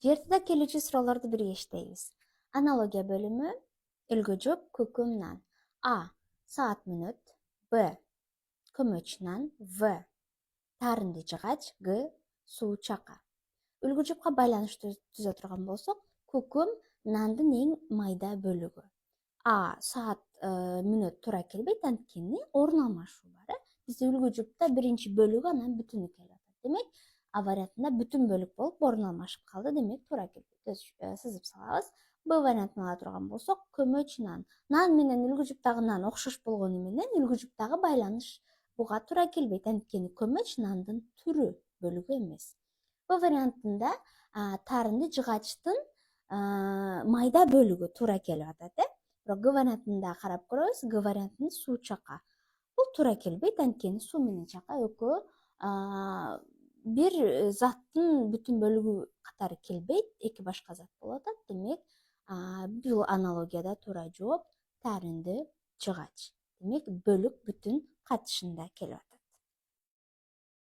Ертеде келүүчү суроолорду бирге Аналогия бөлүмү үлгү жоп көкөмнан. А. Саат мүнөт. Б. Көмөчүнан. В. Тарынды жыгач. Г. Суу чака. Үлгү жопко байланыштуу түзө турган болсок, көкөм нандын эң майда бөлүгү. А. Саат мүнөт туура келбейт, анткени орун алмашуу бар. Бизде үлгү жопто биринчи бөлүгү анан бүтүнү келип атат. Демек, А вариантында бүтүн бөлүк болуп орун алмашып калды. Демек, туура келбейт. Сызып салабыз. Б вариантын ала турган болсок, көмөч нан. Нан менен үлгү жоптогу нан окшош болгону менен үлгү жоптогу байланыш буга туура келбейт. Анткени көмөч нандын түрү, бөлүгү эмес. Б вариантында тарынды жыгачтын майда бөлүгү туура келип атат. Бирок Г вариантында карап көрөбүз. Г вариантында суу чака. Бул туура келбейт, анткени суу менен чака экөө бир заттын бүтүн бөлүгү катары келбейт, эки башка зат болуп атат. Демек, бул аналогияда туура жооп тарынды жыгач. Демек, бөлүк бүтүн катышында келип атат.